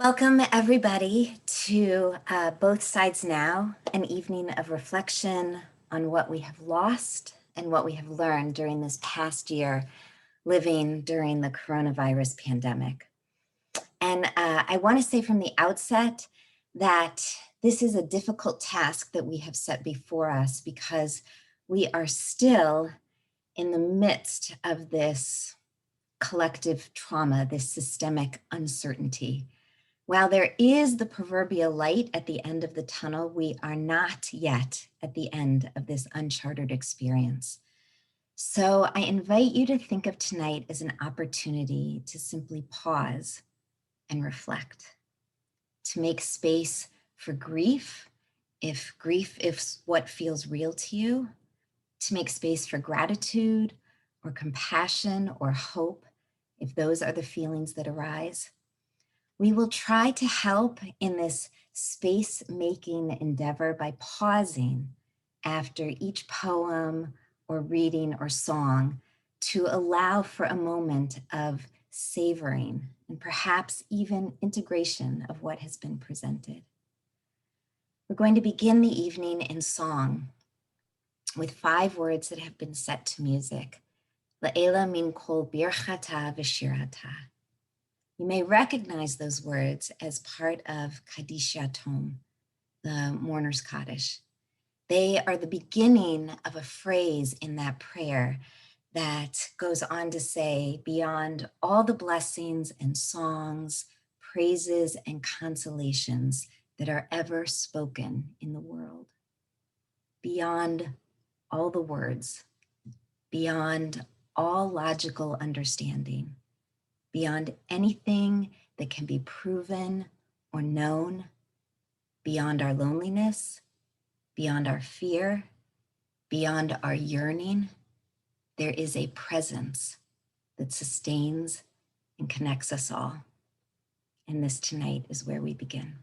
Welcome, everybody, to Both Sides Now, an evening of reflection on what we have lost and what we have learned during this past year living during the coronavirus pandemic. And I want to say from the outset that this is a difficult task that we have set before us because we are still in the midst of this collective trauma, this systemic uncertainty. While there is the proverbial light at the end of the tunnel, we are not yet at the end of this uncharted experience. So I invite you to think of tonight as an opportunity to simply pause and reflect, to make space for grief, if grief is what feels real to you, to make space for gratitude or compassion or hope, if those are the feelings that arise. We will try to help in this space-making endeavor by pausing after each poem or reading or song to allow for a moment of savoring and perhaps even integration of what has been presented. We're going to begin the evening in song with 5 words that have been set to music. La'ela min kol birchata v'shirata. You may recognize those words as part of Kaddish Yatom, the mourner's Kaddish. They are the beginning of a phrase in that prayer that goes on to say, beyond all the blessings and songs, praises and consolations that are ever spoken in the world. Beyond all the words, beyond all logical understanding, beyond anything that can be proven or known, beyond our loneliness, beyond our fear, beyond our yearning, there is a presence that sustains and connects us all. And this tonight is where we begin.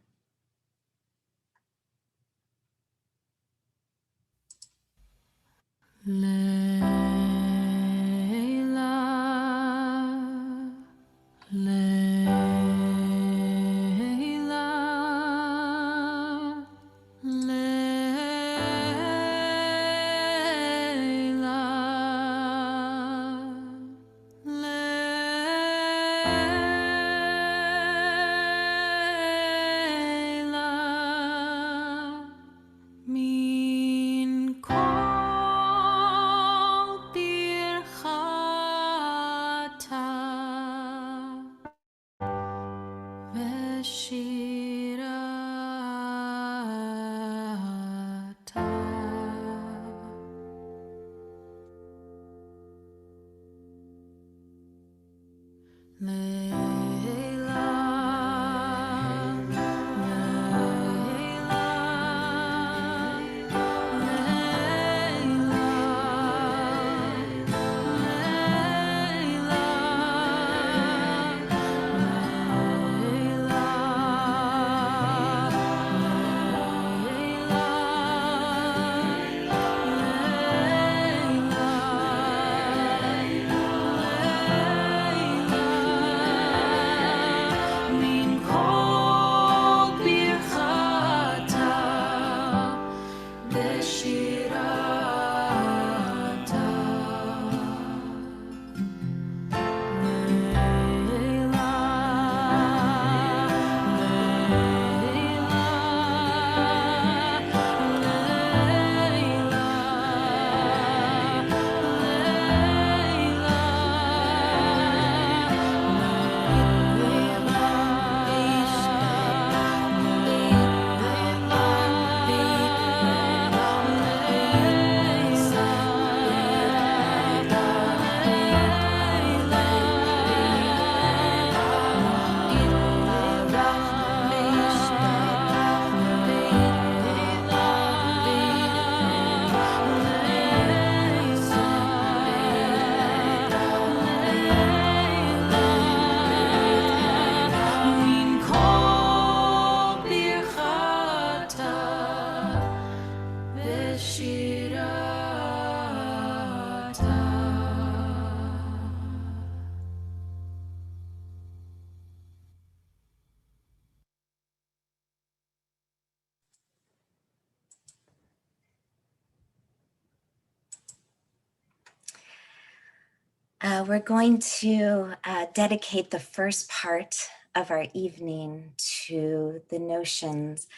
We're going to dedicate the first part of our evening to the notions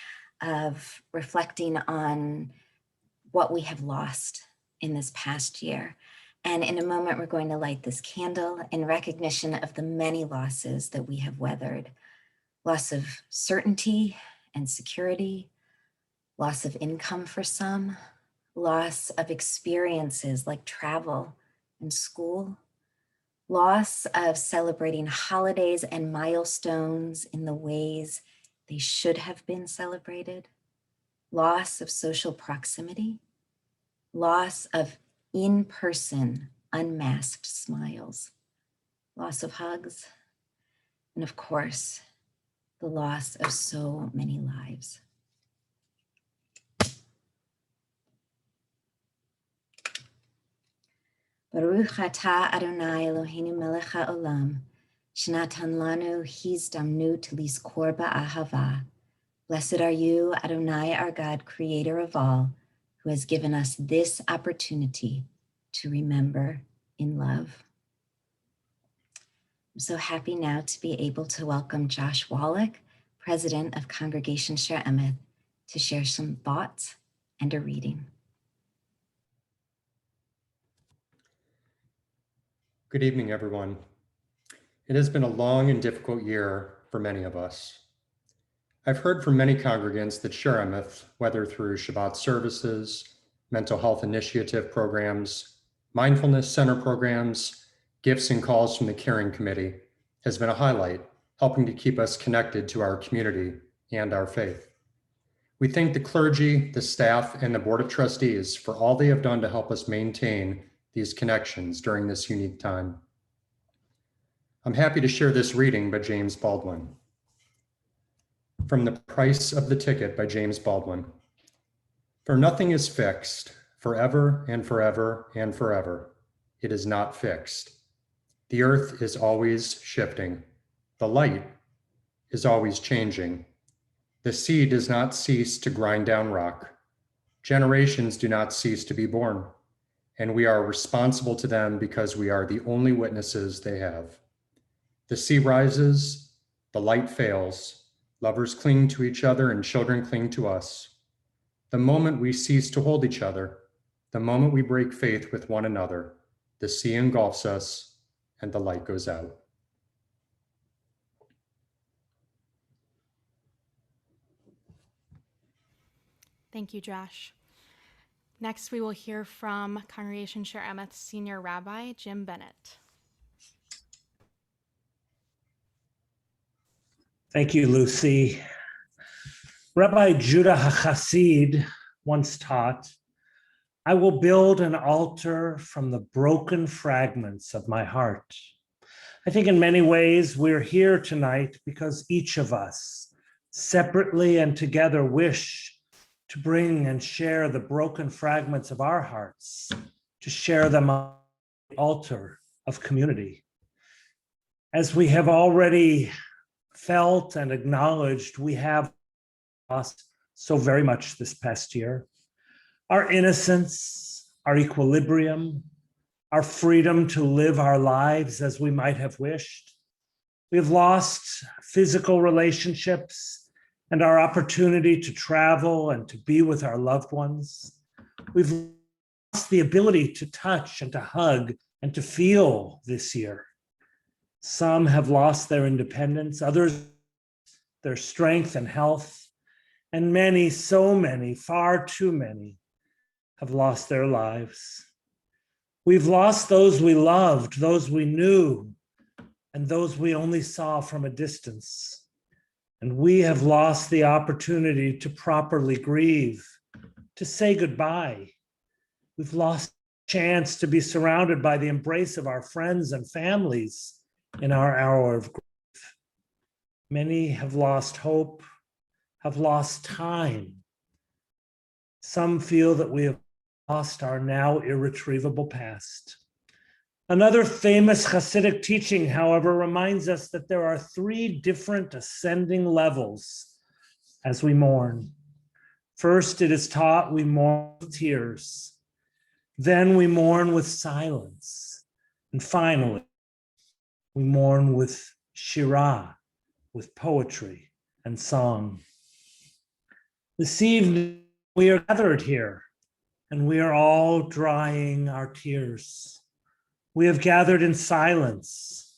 of reflecting on what we have lost in this past year. And in a moment, we're going to light this candle in recognition of the many losses that we have weathered. Loss of certainty and security, loss of income for some, loss of experiences like travel and school, loss of celebrating holidays and milestones in the ways they should have been celebrated, loss of social proximity, loss of in-person unmasked smiles, loss of hugs, and of course, the loss of so many lives. Baruch atah Adonai Eloheinu melech haolam, shenatan lanu hizdamnut lizkor ba'ahava. Blessed are you, Adonai, our God, creator of all, who has given us this opportunity to remember in love. I'm so happy now to be able to welcome Josh Wallach, president of Congregation Shaare Emeth, to share some thoughts and a reading. Good evening, everyone. It has been a long and difficult year for many of us. I've heard from many congregants that Shaare Emeth, whether through Shabbat services, mental health initiative programs, mindfulness center programs, gifts and calls from the caring committee, has been a highlight, helping to keep us connected to our community and our faith. We thank the clergy, the staff, and the Board of Trustees for all they have done to help us maintain these connections during this unique time. I'm happy to share this reading by James Baldwin. From The Price of the Ticket by James Baldwin. For nothing is fixed, forever and forever and forever. It is not fixed. The earth is always shifting. The light is always changing. The sea does not cease to grind down rock. Generations do not cease to be born, and we are responsible to them because we are the only witnesses they have. The sea rises, the light fails, lovers cling to each other and children cling to us. The moment we cease to hold each other, the moment we break faith with one another, the sea engulfs us and the light goes out. Thank you, Josh. Next, we will hear from Congregation Shaare Emeth Senior Rabbi Jim Bennett. Thank you, Lucy. Rabbi Judah HaChassid once taught, "I will build an altar from the broken fragments of my heart." I think in many ways we're here tonight because each of us, separately and together, wish to bring and share the broken fragments of our hearts, to share them on the altar of community. As we have already felt and acknowledged, we have lost so very much this past year. Our innocence, our equilibrium, our freedom to live our lives as we might have wished. We've lost physical relationships and our opportunity to travel and to be with our loved ones. We've lost the ability to touch and to hug and to feel this year. Some have lost their independence, others their strength and health, and many, so many, far too many, have lost their lives. We've lost those we loved, those we knew, and those we only saw from a distance. And we have lost the opportunity to properly grieve, to say goodbye. We've lost the chance to be surrounded by the embrace of our friends and families in our hour of grief. Many have lost hope, have lost time. Some feel that we have lost our now irretrievable past. Another famous Hasidic teaching, however, reminds us that there are 3 different ascending levels as we mourn. First, it is taught we mourn with tears. Then we mourn with silence. And finally, we mourn with shirah, with poetry and song. This evening, we are gathered here, and we are all drying our tears. We have gathered in silence,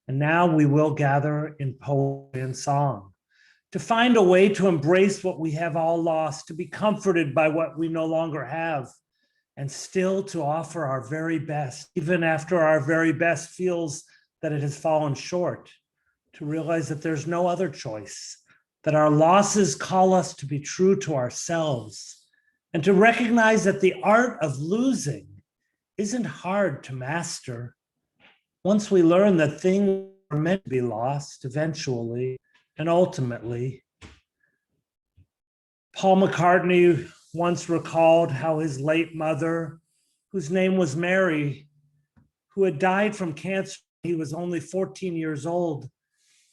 and now we will gather in poetry and song to find a way to embrace what we have all lost, to be comforted by what we no longer have, and still to offer our very best, even after our very best feels that it has fallen short, to realize that there's no other choice, that our losses call us to be true to ourselves, and to recognize that the art of losing isn't hard to master. Once we learn that things are meant to be lost eventually and ultimately. Paul McCartney once recalled how his late mother, whose name was Mary, who had died from cancer when he was only 14 years old,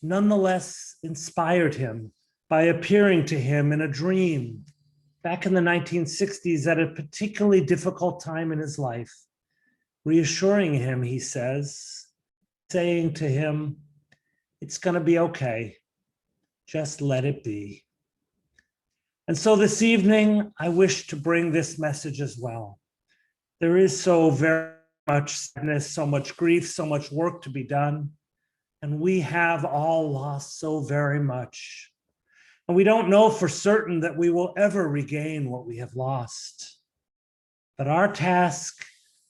nonetheless inspired him by appearing to him in a dream back in the 1960s at a particularly difficult time in his life, reassuring him, he says, saying to him, "It's going to be okay. Just let it be." And so this evening, I wish to bring this message as well. There is so very much sadness, so much grief, so much work to be done. And we have all lost so very much. And we don't know for certain that we will ever regain what we have lost. But our task,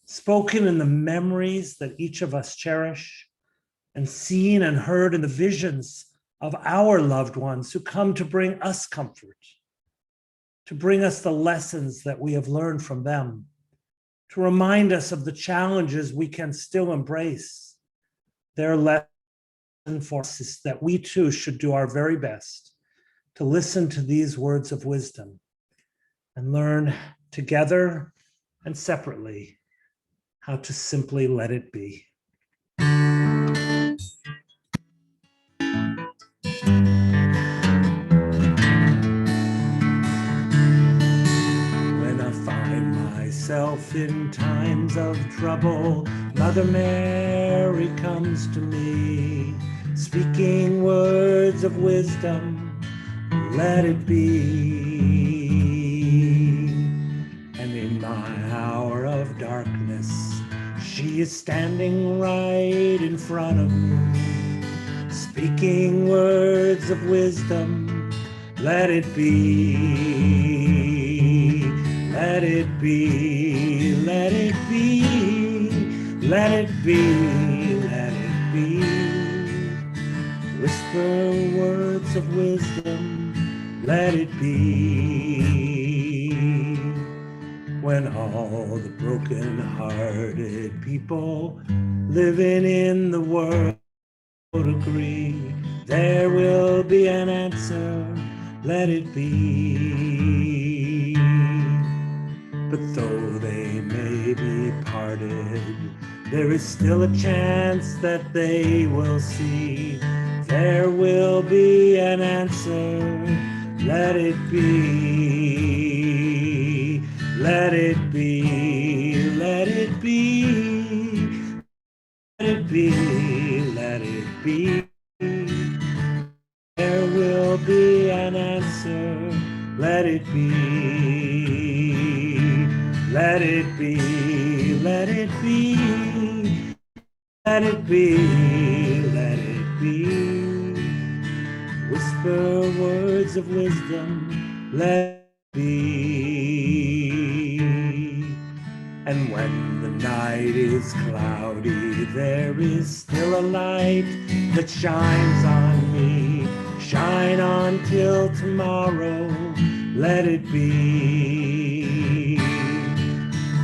spoken in the memories that each of us cherish, and seen and heard in the visions of our loved ones who come to bring us comfort, to bring us the lessons that we have learned from them, to remind us of the challenges we can still embrace. Their lesson for us is that we too should do our very best to listen to these words of wisdom and learn together and separately how to simply let it be. When I find myself in times of trouble, Mother Mary comes to me, speaking words of wisdom, let it be. And in my hour of darkness, she is standing right in front of me, speaking words of wisdom, let it be, let it be, let it be, let it be, let it be. Whisper words of wisdom, let it be. When all the broken-hearted people living in the world agree, there will be an answer, let it be. But though they may be parted, there is still a chance that they will see. There will be an answer, let it be. Let it be, let it be, let it be, let it be. There will be an answer, let it be. Let it be, let it be, let it be, let it be. Whisper words of wisdom, let it be. And when the night is cloudy, there is still a light that shines on me. Shine on till tomorrow, let it be.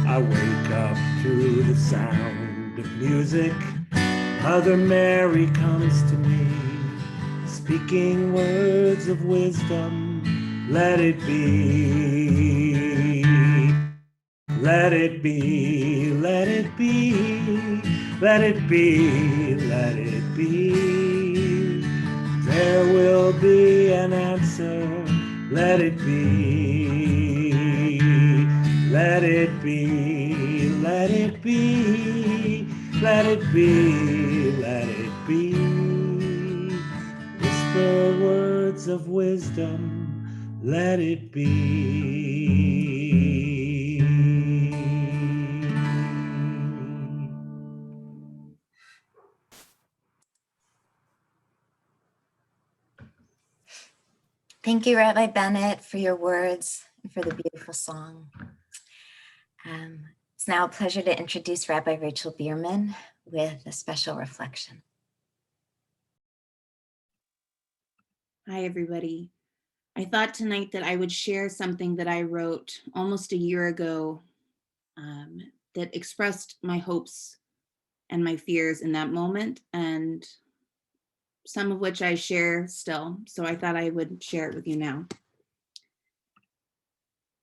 I wake up to the sound of music. Mother Mary comes to me, speaking words of wisdom, let it be. Let it be, let it be, let it be, let it be. There will be an answer, let it be. Let it be, let it be, let it be, let it be. Whisper words of wisdom, let it be. Thank you, Rabbi Bennett, for your words and for the beautiful song. It's now a pleasure to introduce Rabbi Rachel Bierman with a special reflection. Hi, everybody. I thought tonight that I would share something that I wrote almost a year ago that expressed my hopes and my fears in that moment, and some of which I share still. So I thought I would share it with you now.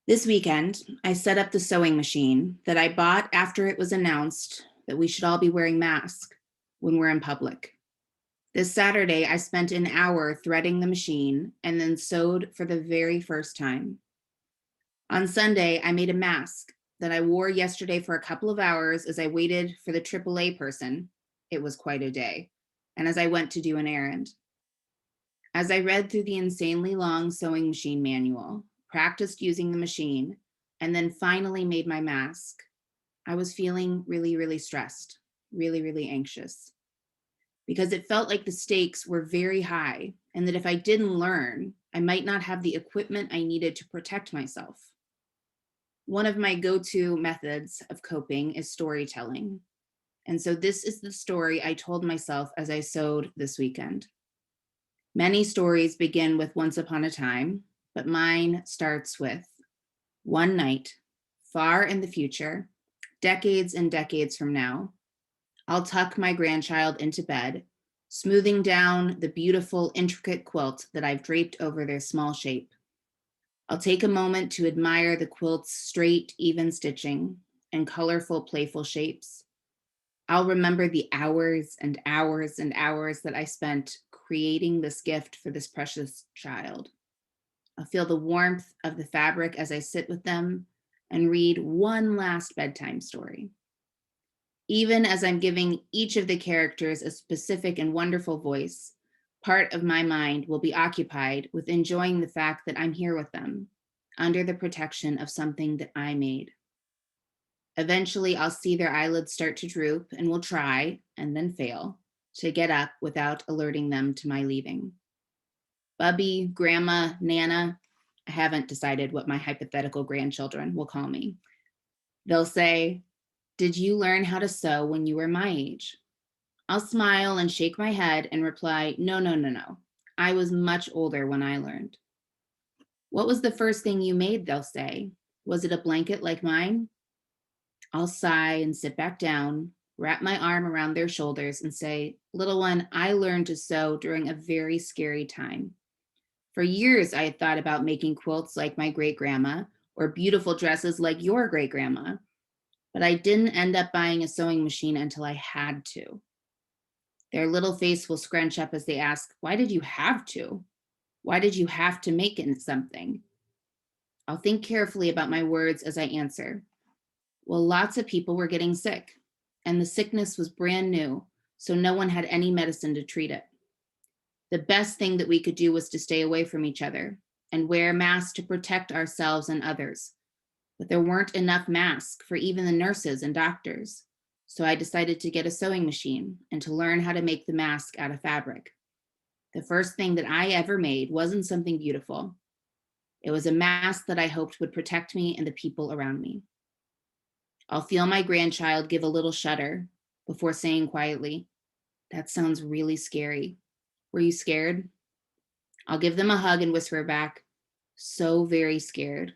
This weekend, I set up the sewing machine that I bought after it was announced that we should all be wearing masks when we're in public. This Saturday, I spent an hour threading the machine and then sewed for the very first time. On Sunday, I made a mask that I wore yesterday for a couple of hours as I waited for the AAA person. It was quite a day. And as I went to do an errand. As I read through the insanely long sewing machine manual, practiced using the machine, and then finally made my mask, I was feeling really, really stressed, really, really anxious. Because it felt like the stakes were very high and that if I didn't learn, I might not have the equipment I needed to protect myself. One of my go-to methods of coping is storytelling. And so this is the story I told myself as I sewed this weekend. Many stories begin with once upon a time, but mine starts with one night, far in the future, decades and decades from now, I'll tuck my grandchild into bed, smoothing down the beautiful, intricate quilt that I've draped over their small shape. I'll take a moment to admire the quilt's straight, even stitching and colorful, playful shapes. I'll remember the hours and hours and hours that I spent creating this gift for this precious child. I'll feel the warmth of the fabric as I sit with them and read one last bedtime story. Even as I'm giving each of the characters a specific and wonderful voice, part of my mind will be occupied with enjoying the fact that I'm here with them, under the protection of something that I made. Eventually, I'll see their eyelids start to droop and will try, and then fail, to get up without alerting them to my leaving. Bubby, Grandma, Nana, I haven't decided what my hypothetical grandchildren will call me. They'll say, "Did you learn how to sew when you were my age?" I'll smile and shake my head and reply, "No, no, no, no. I was much older when I learned." "What was the first thing you made?" they'll say. "Was it a blanket like mine?" I'll sigh and sit back down, wrap my arm around their shoulders and say, "Little one, I learned to sew during a very scary time. For years, I had thought about making quilts like my great-grandma or beautiful dresses like your great-grandma, but I didn't end up buying a sewing machine until I had to." Their little face will scrunch up as they ask, "Why did you have to? Why did you have to make it something?" I'll think carefully about my words as I answer. Well, lots of people were getting sick, and the sickness was brand new, so no one had any medicine to treat it. The best thing that we could do was to stay away from each other and wear masks to protect ourselves and others. But there weren't enough masks for even the nurses and doctors. So I decided to get a sewing machine and to learn how to make the mask out of fabric. The first thing that I ever made wasn't something beautiful. It was a mask that I hoped would protect me and the people around me. I'll feel my grandchild give a little shudder before saying quietly, "That sounds really scary. Were you scared?" I'll give them a hug and whisper back, "So very scared.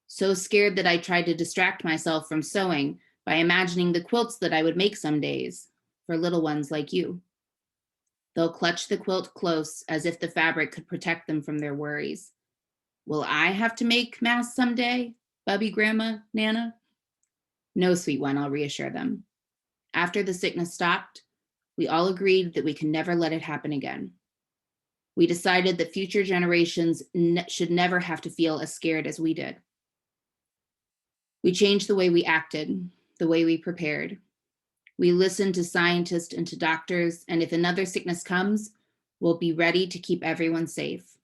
So scared that I tried to distract myself from sewing by imagining the quilts that I would make some days for little ones like you." They'll clutch the quilt close as if the fabric could protect them from their worries. Will I have to make masks someday, Bubby, Grandma, Nana? No, sweet one, I'll reassure them. After the sickness stopped, we all agreed that we could never let it happen again. We decided that future generations should never have to feel as scared as we did. We changed the way we acted, the way we prepared. We listen to scientists and to doctors, and if another sickness comes, we'll be ready to keep everyone safe.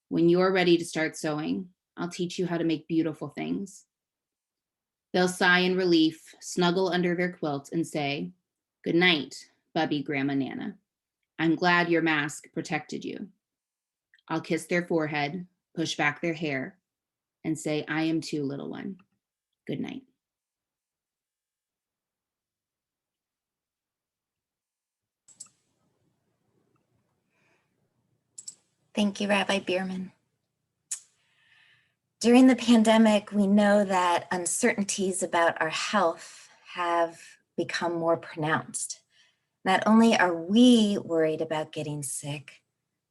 When you're ready to start sewing, I'll teach you how to make beautiful things. They'll sigh in relief, snuggle under their quilt, and say, "Good night, Bubby Grandma Nana. I'm glad your mask protected you." I'll kiss their forehead, push back their hair, and say, "I am too, little one. Good night." Thank you, Rabbi Bierman. During the pandemic, we know that uncertainties about our health have become more pronounced. Not only are we worried about getting sick,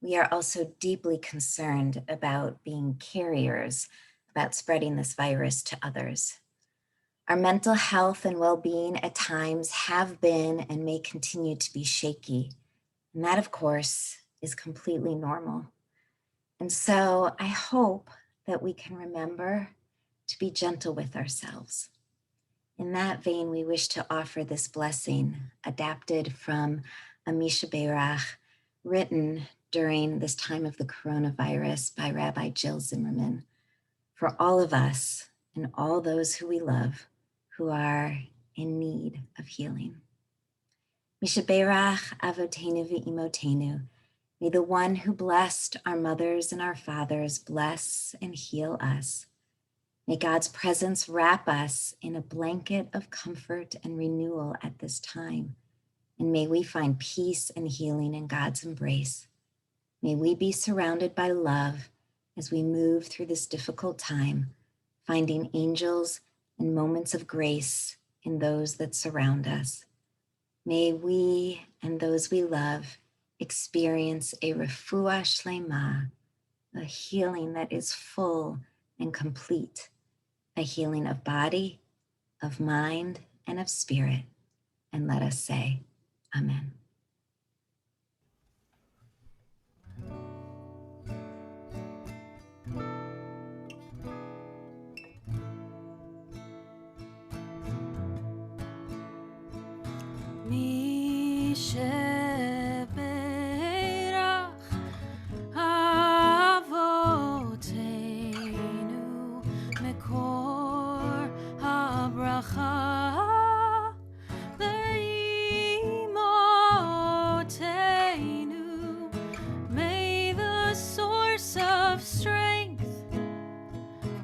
we are also deeply concerned about being carriers, about spreading this virus to others. Our mental health and well-being at times have been and may continue to be shaky. And that, of course, is completely normal. And so I hope that we can remember to be gentle with ourselves. In that vein, we wish to offer this blessing, adapted from a Misha Beirach, written during this time of the coronavirus by Rabbi Jill Zimmerman, for all of us and all those who we love who are in need of healing. Misha Beirach Avotenu V'Imotenu, may the one who blessed our mothers and our fathers bless and heal us. May God's presence wrap us in a blanket of comfort and renewal at this time. And may we find peace and healing in God's embrace. May we be surrounded by love as we move through this difficult time, finding angels and moments of grace in those that surround us. May we and those we love experience a refuah shlema, a healing that is full and complete, a healing of body, of mind, and of spirit. And let us say, Amen. May the source of strength,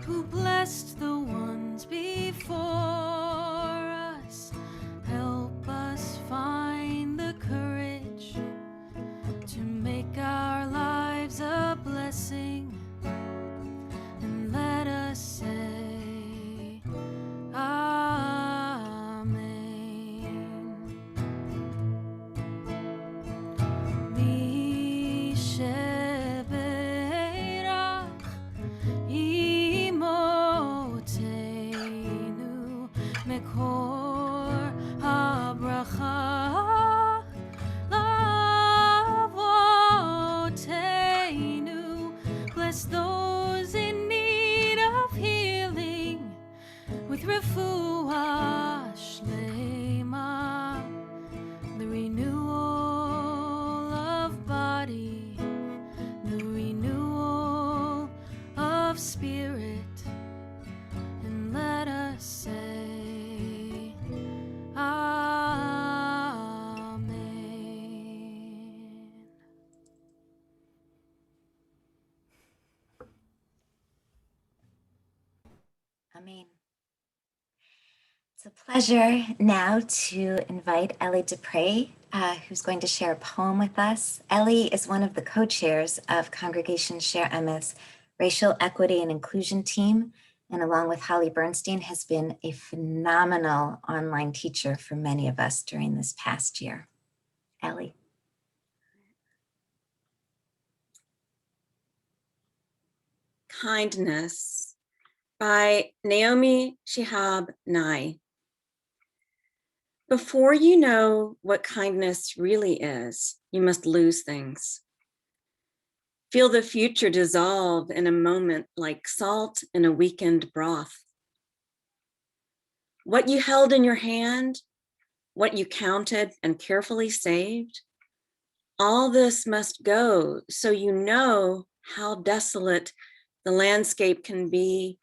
who blessed the ones before us, help us find the courage to make our lives a blessing, and let us say, Amen. Mekor habracha lavotenu. Bless those in need of healing with refuah shlema, the renewal of body, the renewal of spirit, and let us say, Amen. Amen. It's a pleasure now to invite Ellie Dupre, who's going to share a poem with us. Ellie is one of the co-chairs of Congregation Shaare Emeth's Racial Equity and Inclusion team, and along with Holly Bernstein, has been a phenomenal online teacher for many of us during this past year. Ellie. Kindness by Naomi Shihab Nye. Before you know what kindness really is, you must lose things. Feel the future dissolve in a moment like salt in a weakened broth. What you held in your hand what you counted and carefully saved, all this must go so you know how desolate the landscape can be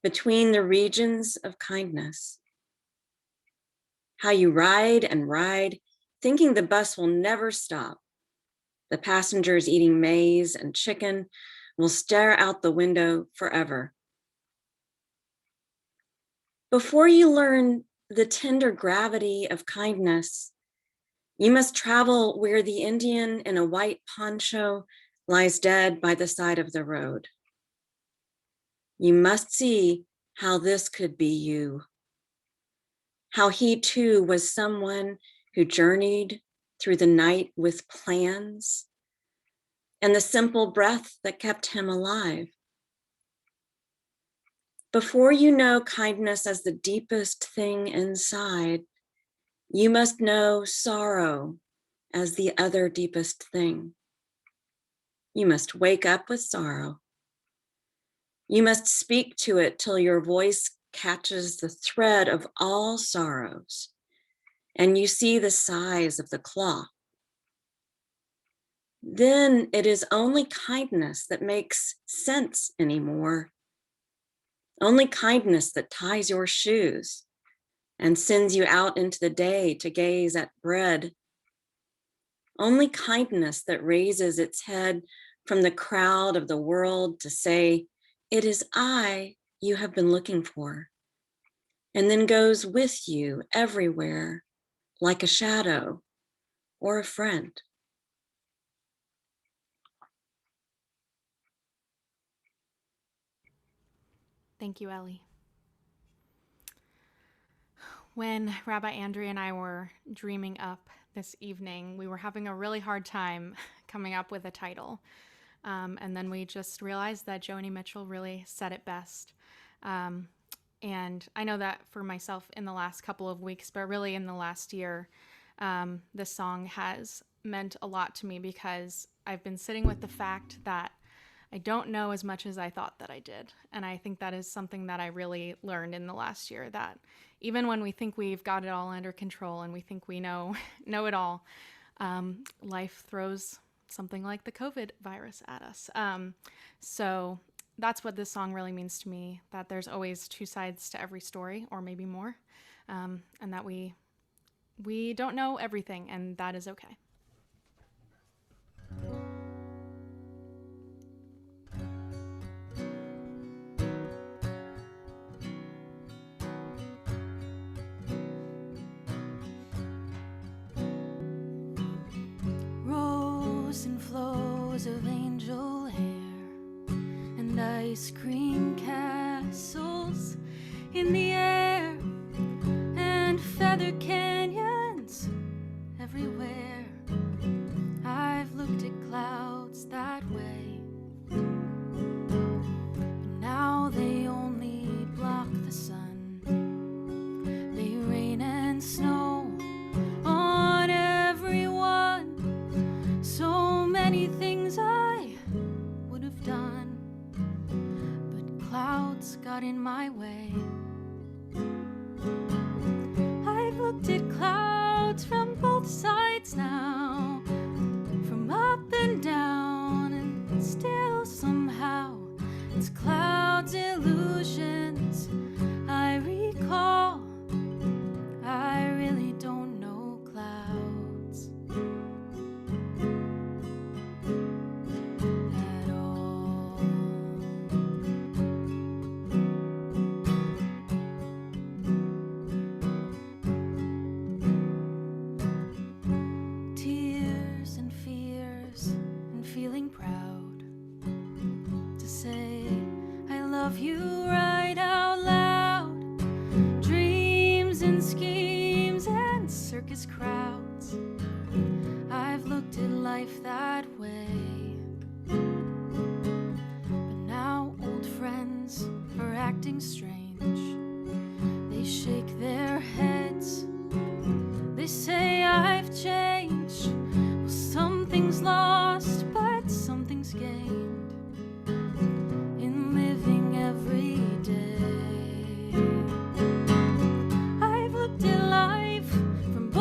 between the regions of kindness. How you ride and ride, thinking the bus will never stop. The passengers eating maize and chicken will stare out the window forever. Before you learn the tender gravity of kindness, you must travel where the Indian in a white poncho lies dead by the side of the road. You must see how this could be you. How he too was someone who journeyed through the night with plans and the simple breath that kept him alive. Before you know kindness as the deepest thing inside, you must know sorrow as the other deepest thing. You must wake up with sorrow. You must speak to it till your voice catches the thread of all sorrows and you see the size of the cloth. Then it is only kindness that makes sense anymore. Only kindness that ties your shoes and sends you out into the day to gaze at bread. Only kindness that raises its head from the crowd of the world to say, "It is I you have been looking for," and then goes with you everywhere like a shadow or a friend. Thank you, Ellie. When Rabbi Andrea and I were dreaming up this evening, we were having a really hard time coming up with a title. And then we just realized that Joni Mitchell really said it best. And I know that for myself in the last couple of weeks, but really in the last year, this song has meant a lot to me because I've been sitting with the fact that I don't know as much as I thought that I did. And I think that is something that I really learned in the last year, that even when we think we've got it all under control and we think we know it all, life throws something like the COVID virus at us. So that's what this song really means to me, that there's always two sides to every story, or maybe more, and that we don't know everything, and that is okay. Rows and flows of angel hair and ice cream castles in the air and feather canyons everywhere. I've looked at clouds that way, but now they only block the sun. They rain and snow on everyone. So many things I would have done, but clouds got in my way. I've looked at clouds from both sides now, from up and down, and still somehow it's clouds' illusions I recall. I really don't know clouds at all. Tears and fears and feeling proud to say I love you right out loud. Dreams and schemes and circus crowds. I've looked at life that way, but now old friends are acting strange. They shake their heads, they say I've changed. Well, something's lost, but something's gained in living every day. I've looked at life from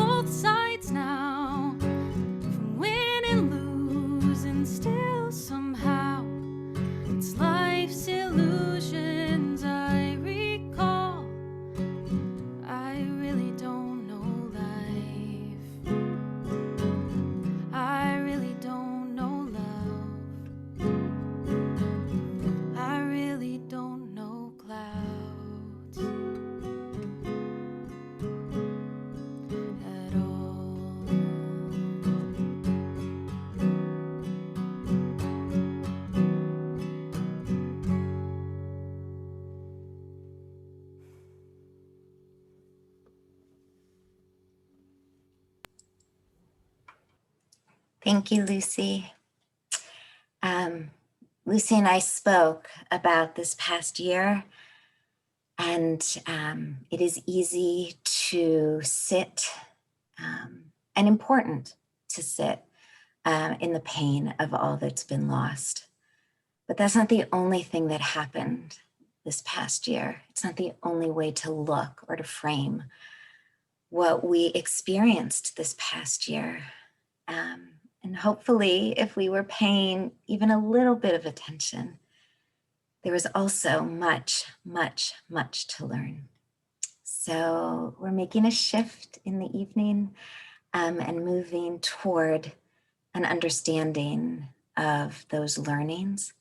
Thank you, Lucy. Lucy and I spoke about this past year, and it is easy to sit and important to sit in the pain of all that's been lost. But that's not the only thing that happened this past year. It's not the only way to look or to frame what we experienced this past year. And hopefully, if we were paying even a little bit of attention, there was also much, much, much to learn. So we're making a shift in the evening and moving toward an understanding of those learnings.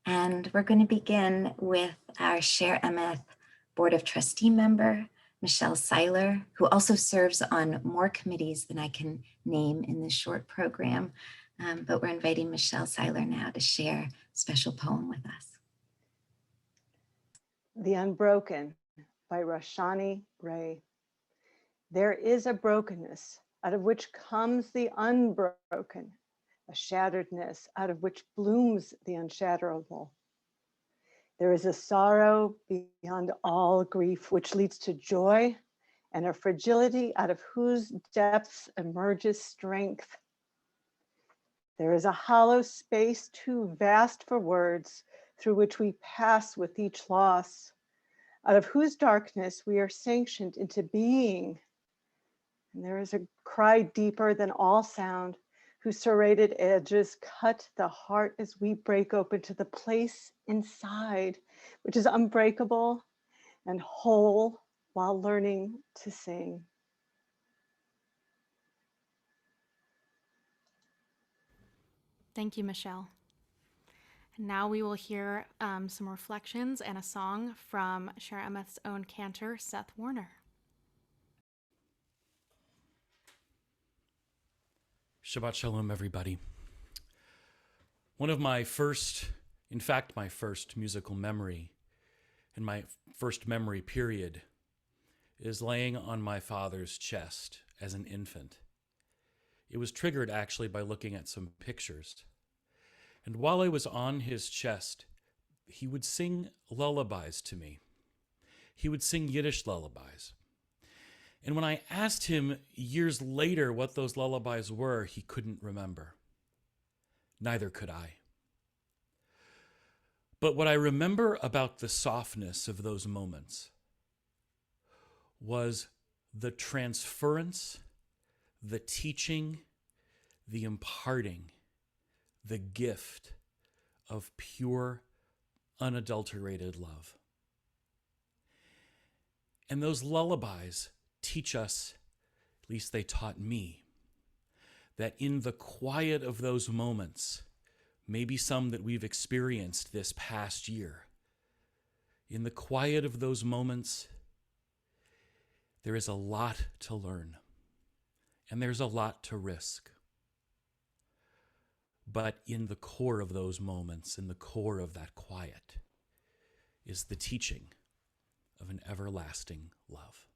And we're going to begin with our Shaare Emeth Board of Trustee member, Michelle Seiler, who also serves on more committees than I can name in this short program. But we're inviting Michelle Seiler now to share a special poem with us. The Unbroken by Roshani Ray. There is a brokenness out of which comes the unbroken, a shatteredness out of which blooms the unshatterable. There is a sorrow beyond all grief which leads to joy, and a fragility out of whose depths emerges strength. There is a hollow space too vast for words through which we pass with each loss, out of whose darkness we are sanctioned into being. And there is a cry deeper than all sound, whose serrated edges cut the heart as we break open to the place inside, which is unbreakable and whole while learning to sing. Thank you, Michelle. Now we will hear some reflections and a song from Shaare Emeth's own cantor, Seth Warner. Shabbat Shalom, everybody. One of my first, in fact, my first musical memory and my first memory period is laying on my father's chest as an infant. It was triggered actually by looking at some pictures. And while I was on his chest, he would sing lullabies to me. He would sing Yiddish lullabies. And when I asked him years later what those lullabies were, he couldn't remember. Neither could I. But what I remember about the softness of those moments was the transference, the teaching, the imparting, the gift of pure, unadulterated love. And those lullabies teach us, at least they taught me, that in the quiet of those moments, maybe some that we've experienced this past year, in the quiet of those moments, there is a lot to learn, and there's a lot to risk. But in the core of those moments, in the core of that quiet, is the teaching of an everlasting love.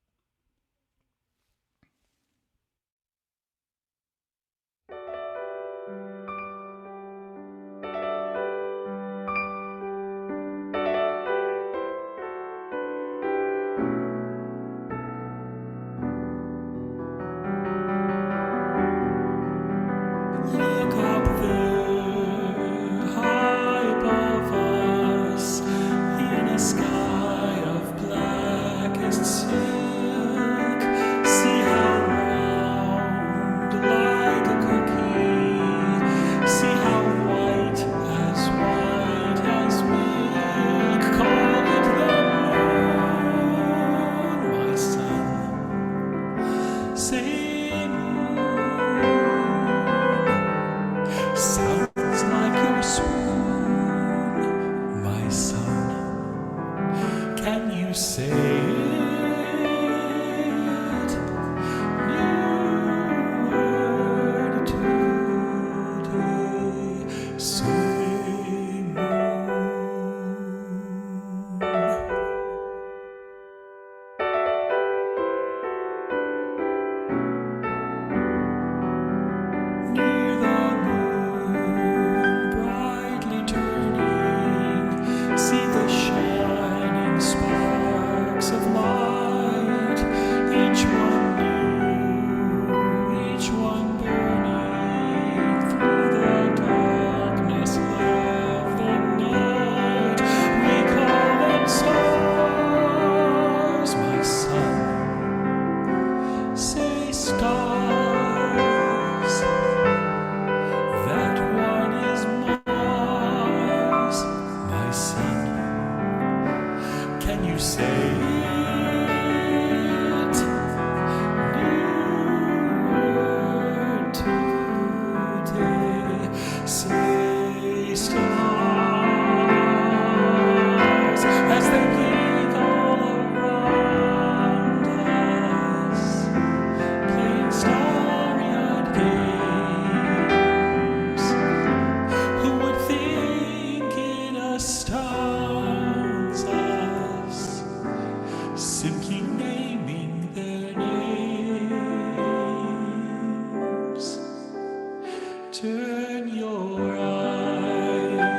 Look up there, high above us, in a sky of blackest silk. See how round, like a cookie,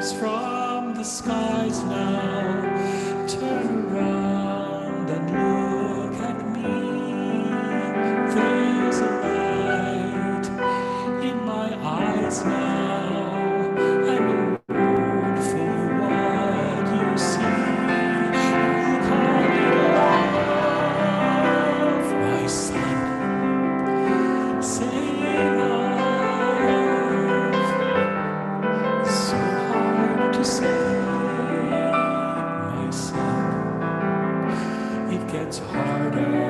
falls from the skies now. Turn around and look at me. There's a light in my eyes now. I'm old for what you see. You call it love, my son. Say love. So hard to say, my son. It gets harder.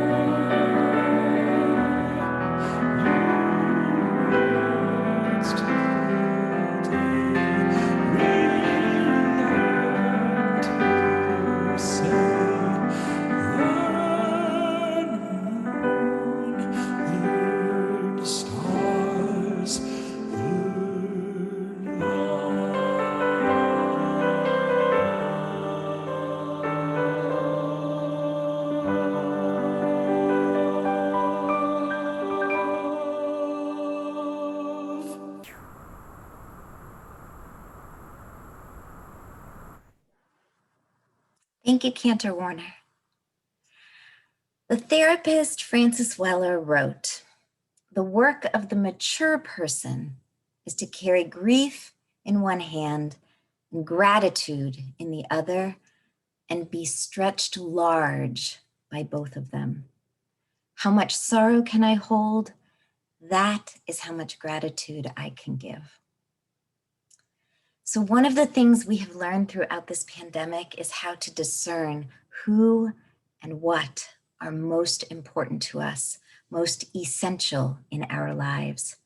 Words today relearn to say, learn moon, learn stars, learn love. Thank you, Cantor Warner. The therapist Francis Weller wrote, "The work of the mature person is to carry grief in one hand and gratitude in the other, and be stretched large by both of them. How much sorrow can I hold? That is how much gratitude I can give." So one of the things we have learned throughout this pandemic is how to discern who and what are most important to us, most essential in our lives.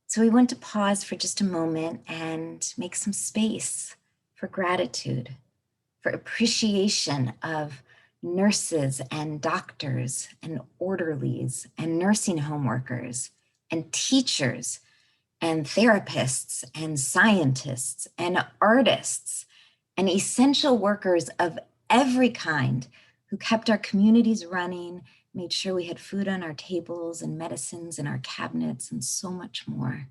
So we want to pause for just a moment and make some space for gratitude, for appreciation of nurses and doctors and orderlies and nursing home workers and teachers and therapists and scientists and artists and essential workers of every kind who kept our communities running, made sure we had food on our tables and medicines in our cabinets and so much more.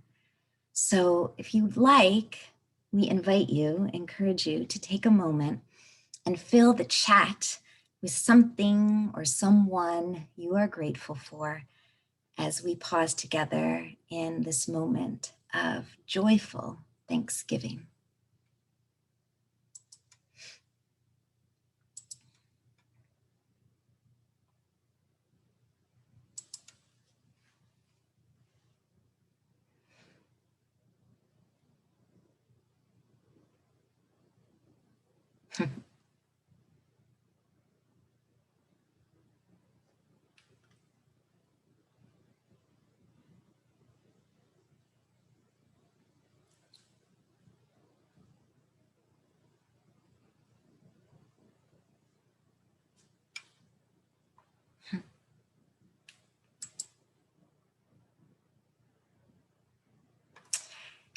So if you'd like, we invite you, encourage you to take a moment and fill the chat with something or someone you are grateful for as we pause together in this moment of joyful Thanksgiving.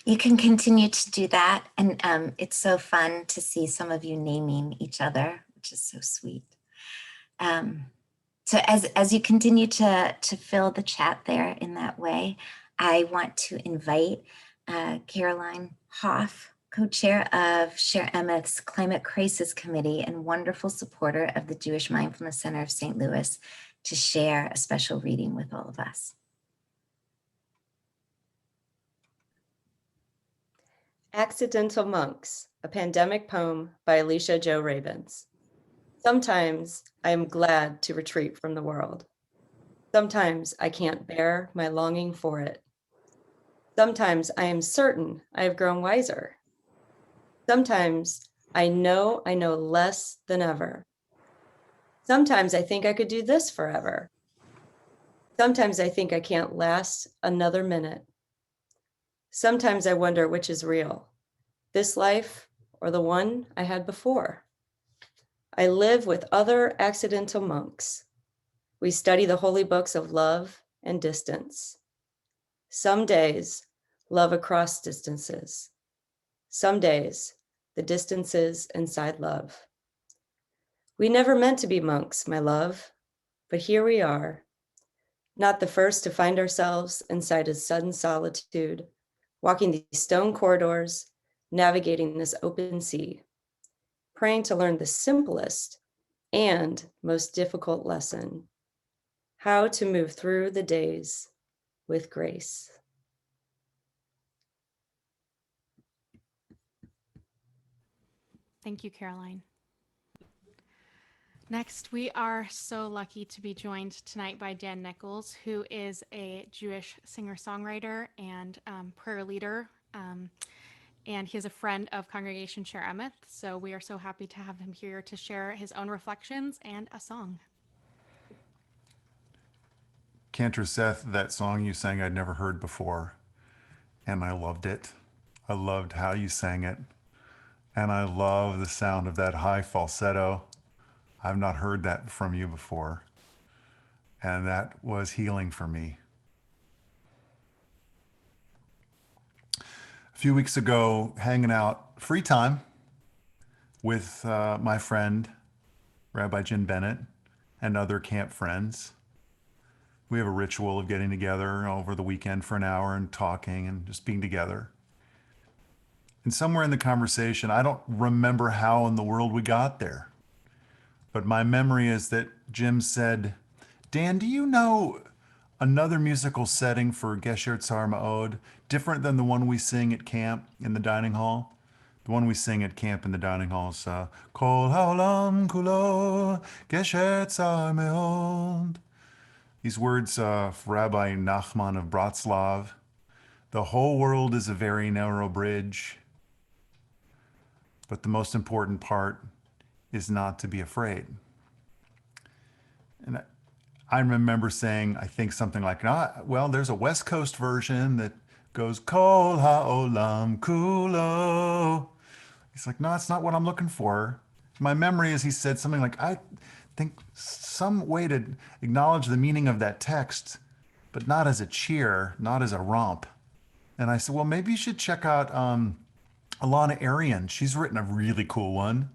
You can continue to do that. And it's so fun to see some of you naming each other, which is so sweet. So as you continue to fill the chat there in that way, I want to invite Caroline Hoff, co-chair of Shaare Emeth's Climate Crisis Committee and wonderful supporter of the Jewish Mindfulness Center of St. Louis, to share a special reading with all of us. Accidental Monks, a pandemic poem by Alicia Jo Ravens. Sometimes I am glad to retreat from the world. Sometimes I can't bear my longing for it. Sometimes I am certain I have grown wiser. Sometimes I know less than ever. Sometimes I think I could do this forever. Sometimes I think I can't last another minute. Sometimes I wonder which is real, this life or the one I had before. I live with other accidental monks. We study the holy books of love and distance. Some days, love across distances. Some days, the distances inside love. We never meant to be monks, my love, but here we are, not the first to find ourselves inside a sudden solitude, walking these stone corridors, navigating this open sea, praying to learn the simplest and most difficult lesson, how to move through the days with grace. Thank you, Caroline. Next, we are so lucky to be joined tonight by Dan Nichols, who is a Jewish singer-songwriter and prayer leader, and he is a friend of Congregation Shaare Emeth. So we are so happy to have him here to share his own reflections and a song. Cantor Seth, that song you sang I'd never heard before, and I loved it. I loved how you sang it, and I love the sound of that high falsetto. I've not heard that from you before, and that was healing for me. A few weeks ago, hanging out, free time, with my friend, Rabbi Jim Bennett, and other camp friends. We have a ritual of getting together over the weekend for an hour and talking and just being together. And somewhere in the conversation, I don't remember how in the world we got there, but my memory is that Jim said, Dan, do you know another musical setting for Gesher Tzar Ma'od, different than the one we sing at camp in the dining hall? The one we sing at camp in the dining hall is Kol Haolam Kulo Gesher Tzar Ma'od. These words of Rabbi Nachman of Bratslav, the whole world is a very narrow bridge, but the most important part is not to be afraid. And I remember saying, I think something like, well, there's a West Coast version that goes, Kol ha'olam kulo. He's like, no, it's not what I'm looking for. My memory is he said something like, I think some way to acknowledge the meaning of that text, but not as a cheer, not as a romp. And I said, well, maybe you should check out Alana Arian. She's written a really cool one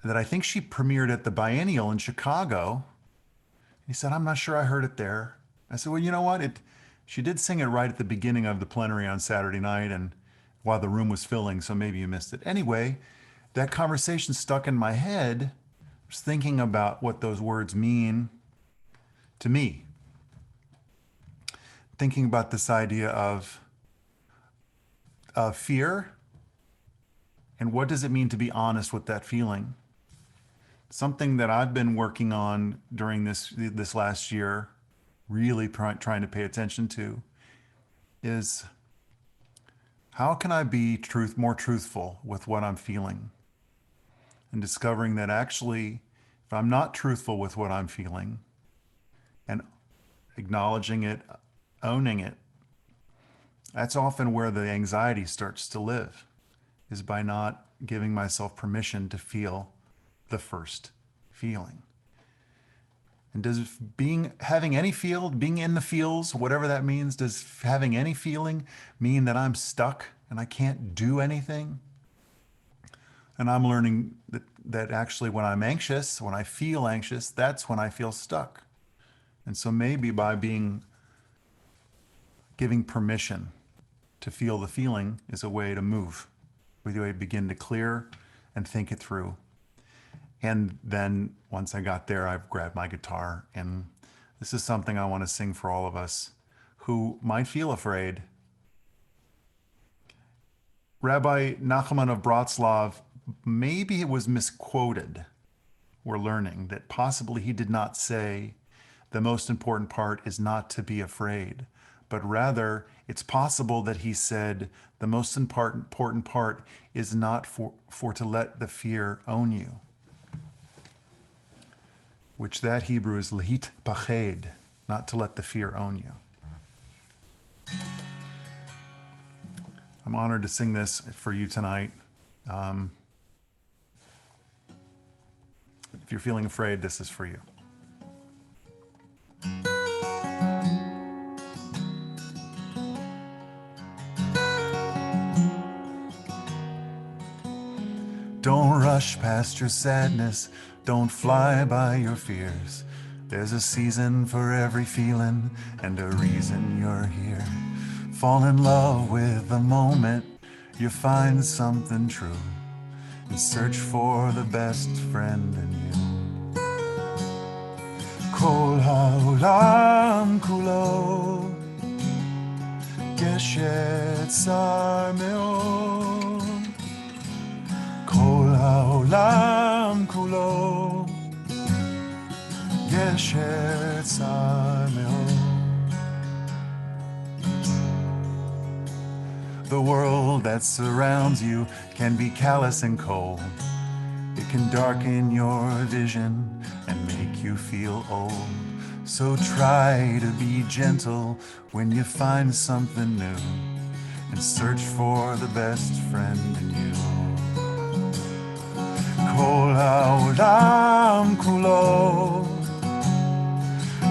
that I think she premiered at the Biennial in Chicago. He said, I'm not sure I heard it there. I said, well, you know what? She did sing it right at the beginning of the plenary on Saturday night and while the room was filling, so maybe you missed it. Anyway, that conversation stuck in my head. I was thinking about what those words mean to me. Thinking about this idea of fear and what does it mean to be honest with that feeling? Something that I've been working on during this last year, really trying to pay attention to, is how can I be more truthful with what I'm feeling? And discovering that actually, if I'm not truthful with what I'm feeling and acknowledging it, owning it, that's often where the anxiety starts to live, is by not giving myself permission to feel the first feeling. And does being in the feels, whatever that means, does having any feeling mean that I'm stuck and I can't do anything? And I'm learning that actually when I'm anxious, when I feel anxious, that's when I feel stuck. And so maybe by giving permission to feel the feeling is a way to move, a way to begin to clear and think it through. And then once I got there, I grabbed my guitar, and this is something I want to sing for all of us who might feel afraid. Rabbi Nachman of Bratslav, maybe it was misquoted. We're learning that possibly he did not say the most important part is not to be afraid, but rather it's possible that he said the most important part is not for to let the fear own you, which that Hebrew is lehit pached, not to let the fear own you. I'm honored to sing this for you tonight. If you're feeling afraid, this is for you. Don't rush past your sadness. Don't fly by your fears. There's a season for every feeling and a reason you're here. Fall in love with the moment you find something true and search for the best friend in you. Kol haolam kulo geshet sar meod. Kol haolam kulo geshet sar meod. The world that surrounds you can be callous and cold. It can darken your vision and make you feel old. So try to be gentle when you find something new and search for the best friend in you. Kol haolam kulo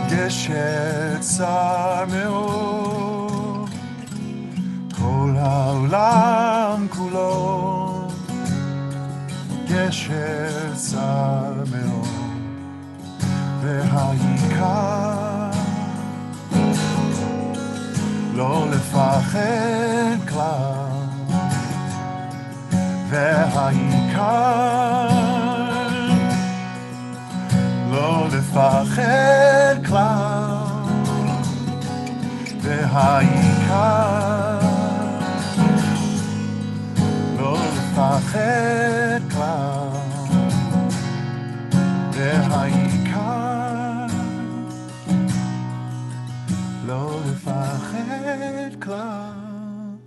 geshet sar meod. Kol haolam kulo geshet sar meod. והעיקר לא לפחד כלל, והעיקר לא לפחד כלל, והעיקר לא לפחד כלל, והעיקר לא לפחד כלל.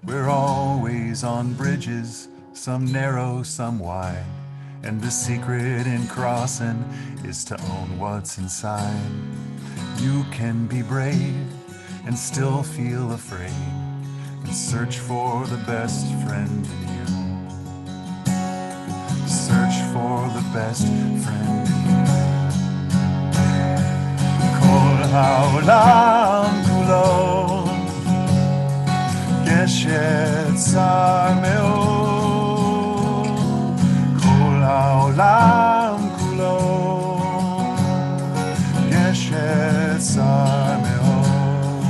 We're always on bridges, some narrow, some wide, and the secret in crossing is to own what's inside. You can be brave and still feel afraid and search for the best friend in you. Search for the best friend in you. Kol haolam kulo geshet sar meod. Kol haolam kulo geshet sar meod.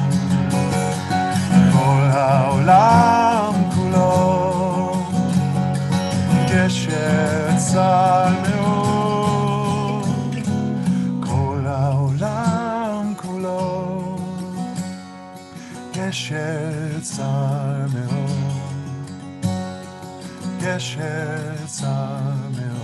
Kol haolam kulo geshet sar meod. Kol haolam kulo geshet sar meod. Geshet sar meod.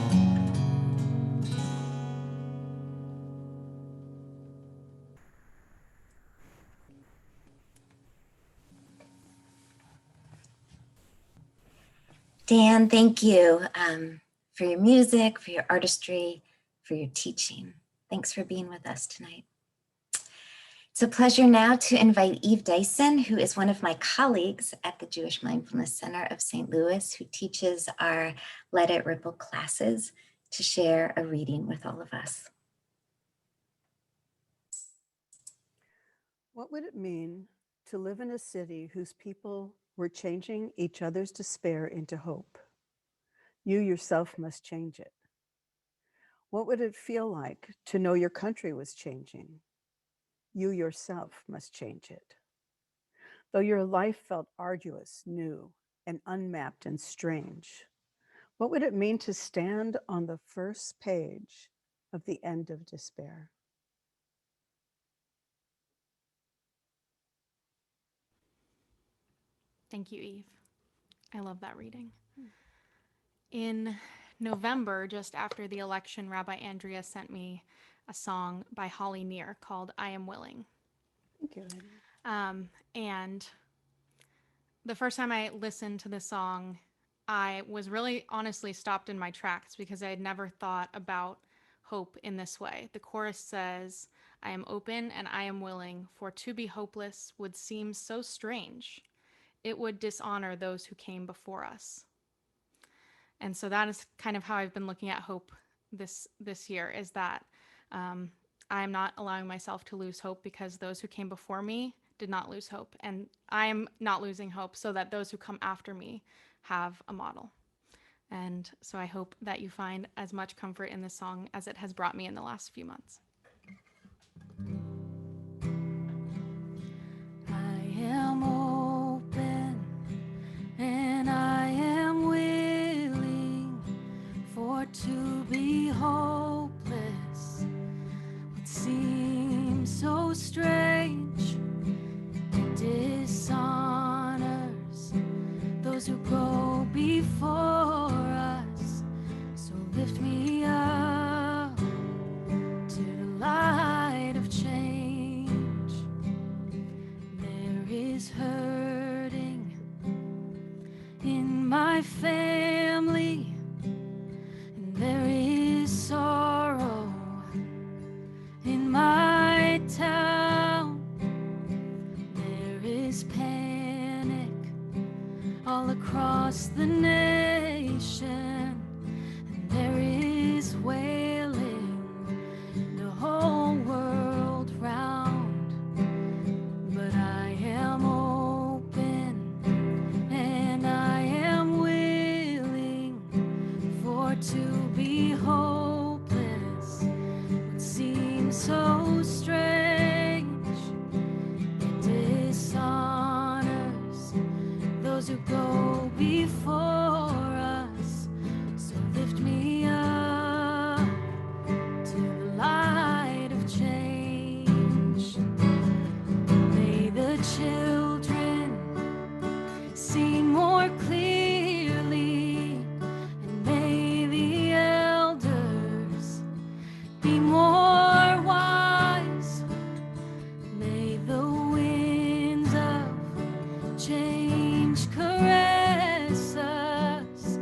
Dan, thank you for your music, for your artistry, for your teaching. Thanks for being with us tonight. It's a pleasure now to invite Eve Dyson, who is one of my colleagues at the Jewish Mindfulness Center of St. Louis, who teaches our Let It Ripple classes, to share a reading with all of us. What would it mean to live in a city whose people were changing each other's despair into hope? You yourself must change it. What would it feel like to know your country was changing? You yourself must change it. Though your life felt arduous, new, and unmapped and strange, what would it mean to stand on the first page of the end of despair? Thank you, Eve. I love that reading. In November, just after the election, Rabbi Andrea sent me a song by Holly Near called I Am Willing. Thank you. And the first time I listened to the song, I was really honestly stopped in my tracks because I had never thought about hope in this way. The chorus says, I am open and I am willing, for to be hopeless would seem so strange. It would dishonor those who came before us. And so that is kind of how I've been looking at hope this year, is that I'm not allowing myself to lose hope because those who came before me did not lose hope. And I'm not losing hope so that those who come after me have a model. And so I hope that you find as much comfort in this song as it has brought me in the last few months. I am open those who go before us. So lift me up to the light of change. There is hurting in my family, and there is sorrow in my town. There is panic all across the nation, and there is wailing the whole world round. But I am open and I am willing for to be hopeless. It seems so strange. It dishonors those who go before us. So lift me up to the light of change. May the children see more clearly, and may the elders be more wise. May the winds of change caress us,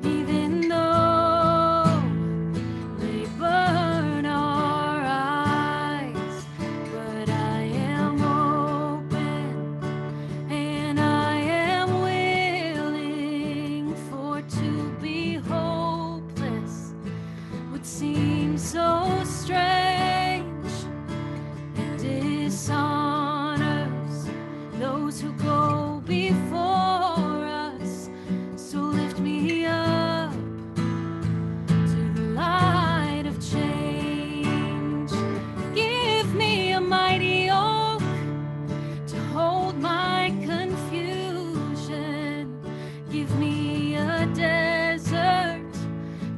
even though they burn our eyes. But I am open and I am willing for to be hopeless would seem so strange. It dishonors those who go before us. So lift me up to the light of change. Give me a mighty oak to hold my confusion. Give me a desert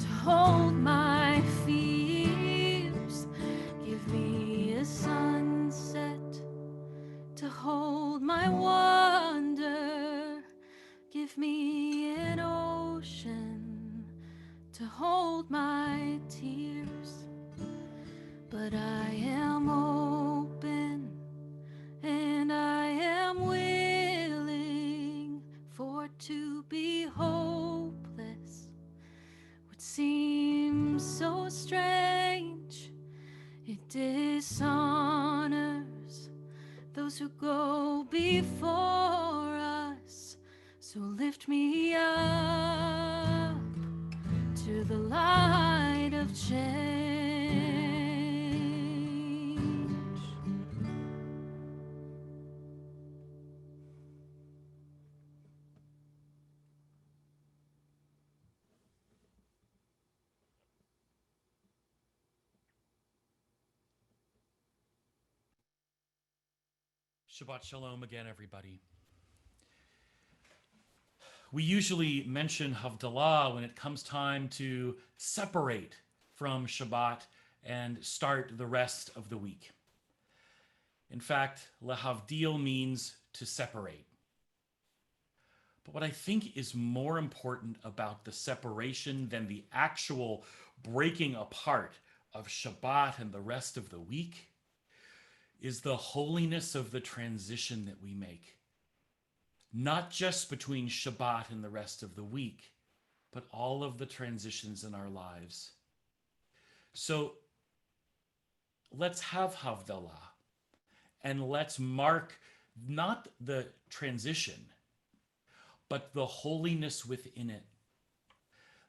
to hold my fears. Give me a sunset to hold my wonder. Give me an ocean to hold my tears. But I am open and I am willing for to be hopeless would seem so strange. It dishonors those who go before us. So lift me up to the light of change. Shabbat Shalom again, everybody. We usually mention Havdalah when it comes time to separate from Shabbat and start the rest of the week. In fact, lahavdil means to separate. But what I think is more important about the separation than the actual breaking apart of Shabbat and the rest of the week is the holiness of the transition that we make. Not just between Shabbat and the rest of the week, but all of the transitions in our lives. So let's have Havdalah, and let's mark not the transition, but the holiness within it,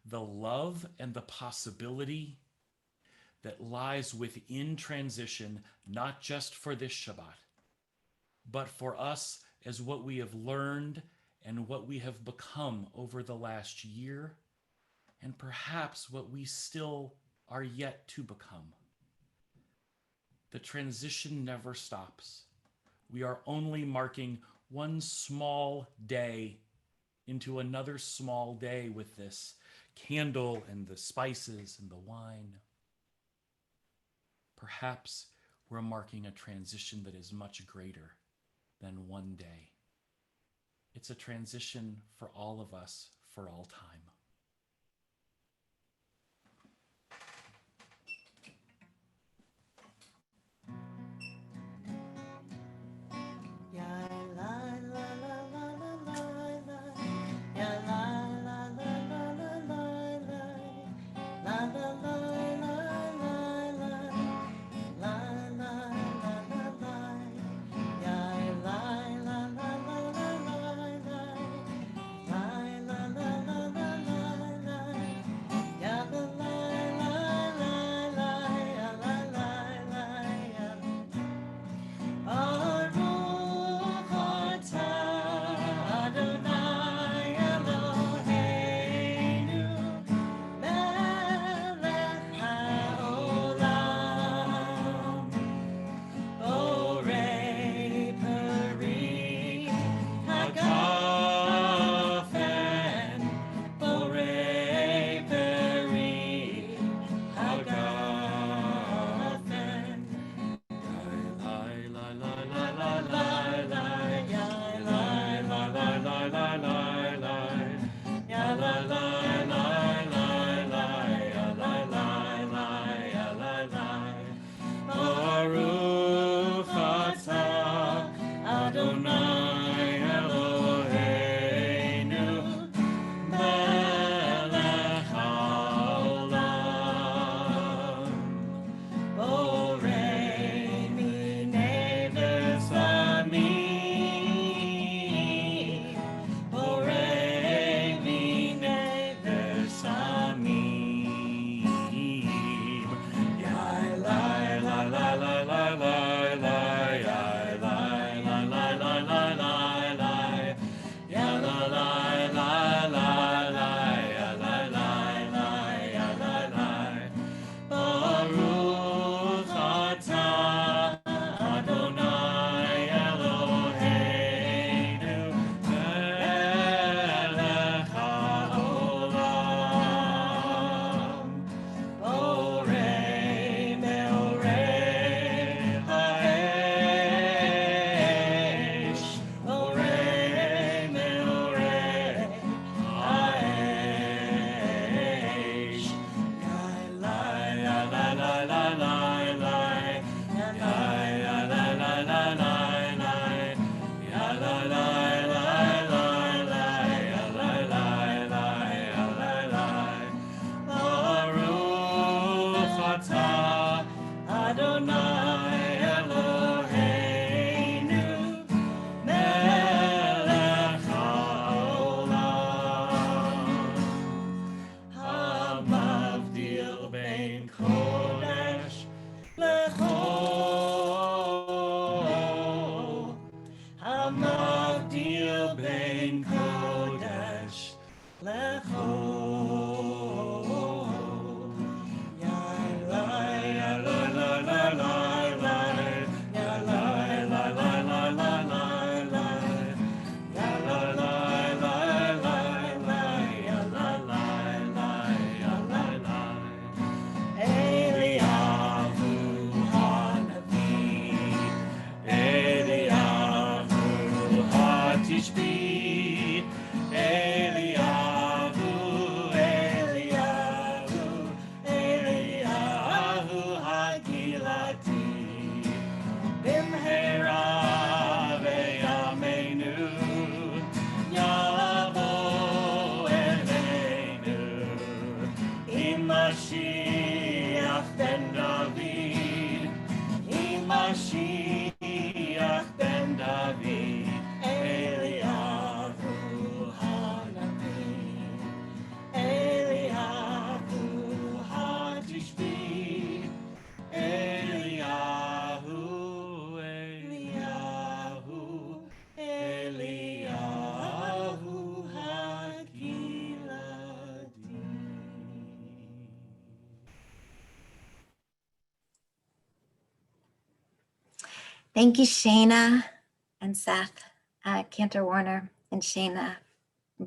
the love and the possibility that lies within transition, not just for this Shabbat, but for us as what we have learned and what we have become over the last year, and perhaps what we still are yet to become. The transition never stops. We are only marking one small day into another small day with this candle and the spices and the wine. Perhaps we're marking a transition that is much greater than one day. It's a transition for all of us for all time. Thank you, Shana and Seth, Cantor Warner and Shana,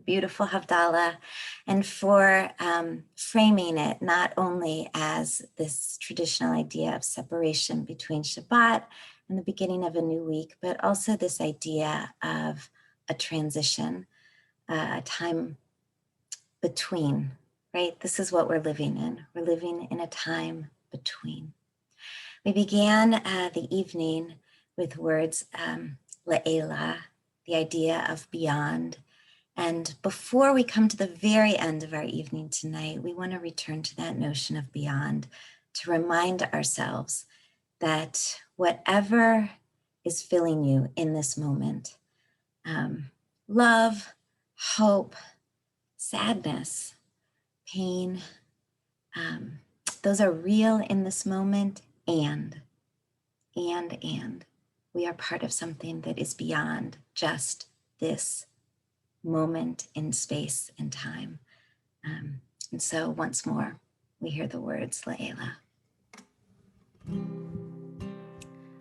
beautiful Havdalah, and for framing it not only as this traditional idea of separation between Shabbat and the beginning of a new week, but also this idea of a transition, a time between, right? This is what we're living in. We're living in a time between. We began the evening with words, Le'ela, the idea of beyond. And before we come to the very end of our evening tonight, we want to return to that notion of beyond, to remind ourselves that whatever is filling you in this moment, love, hope, sadness, pain, those are real in this moment, and we are part of something that is beyond just this moment in space and time. And so once more, we hear the words, Le'ela.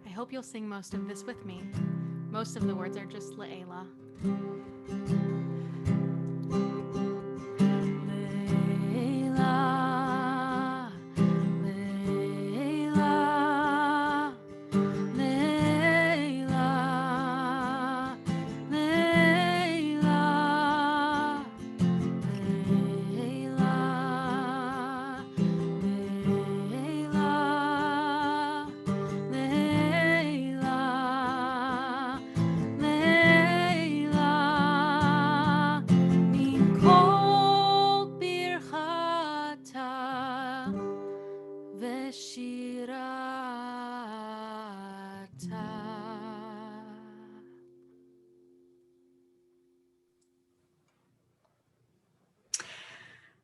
I hope you'll sing most of this with me. Most of the words are just Le'ela.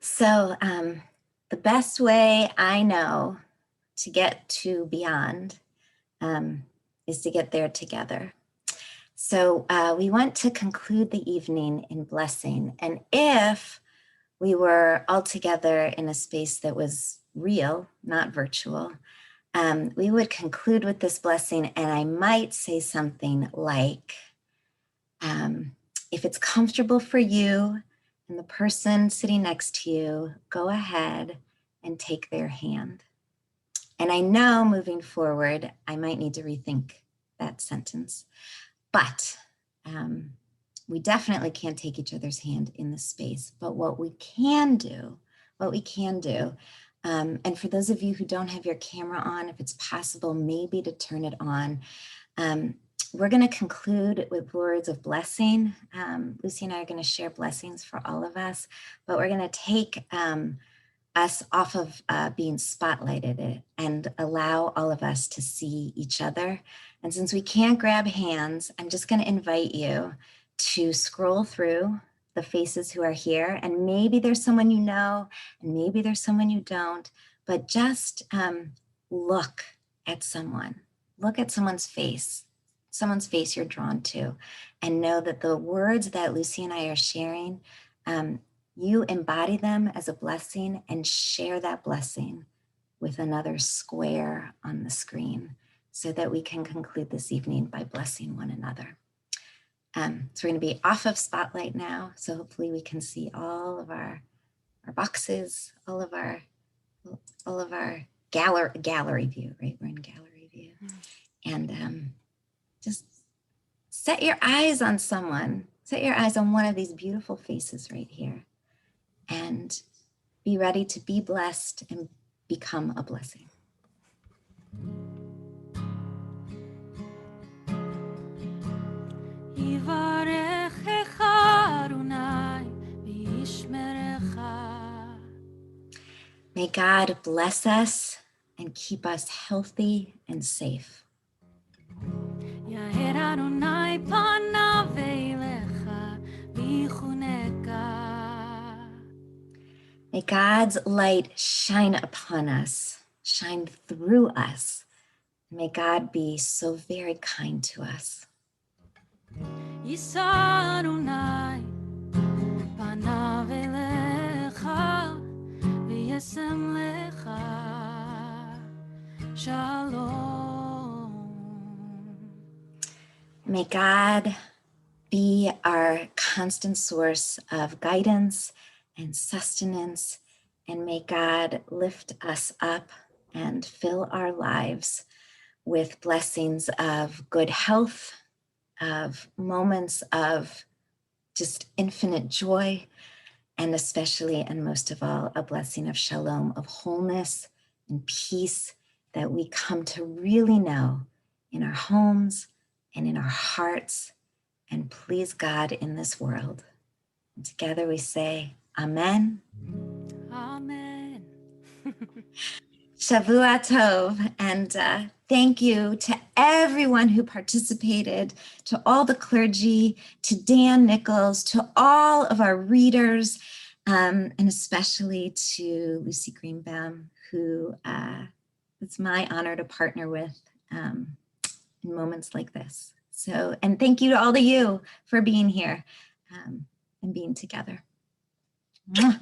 So the best way I know to get to beyond is to get there together. So we want to conclude the evening in blessing. And if we were all together in a space that was real, not virtual, we would conclude with this blessing, and I might say something like, if it's comfortable for you and the person sitting next to you, go ahead and take their hand. And I know moving forward, I might need to rethink that sentence, but we definitely can't take each other's hand in this space. But what we can do, and for those of you who don't have your camera on, if it's possible, maybe to turn it on. We're going to conclude with words of blessing. Lucy and I are going to share blessings for all of us, but we're going to take us off of being spotlighted and allow all of us to see each other. And since we can't grab hands, I'm just going to invite you to scroll through the faces who are here, and maybe there's someone you know, and maybe there's someone you don't, but just look at someone. Look at someone's face you're drawn to, and know that the words that Lucy and I are sharing, you embody them as a blessing and share that blessing with another square on the screen so that we can conclude this evening by blessing one another. So we're going to be off of spotlight now. So hopefully we can see all of our boxes, all of our gallery view, right? We're in gallery view. And just set your eyes on someone. Set your eyes on one of these beautiful faces right here. And be ready to be blessed and become a blessing. May God bless us and keep us healthy and safe. May God's light shine upon us, shine through us. May God be so very kind to us. May God be our constant source of guidance and sustenance, and may God lift us up and fill our lives with blessings of good health, of moments of just infinite joy, and especially and most of all, a blessing of shalom, of wholeness and peace that we come to really know in our homes and in our hearts, and please God in this world. And together we say, Amen. Amen. Shavua Tov, and thank you to everyone who participated, to all the clergy, to Dan Nichols, to all of our readers, and especially to Lucy Greenbaum, who it's my honor to partner with in moments like this. So, and thank you to all of you for being here and being together. Mwah.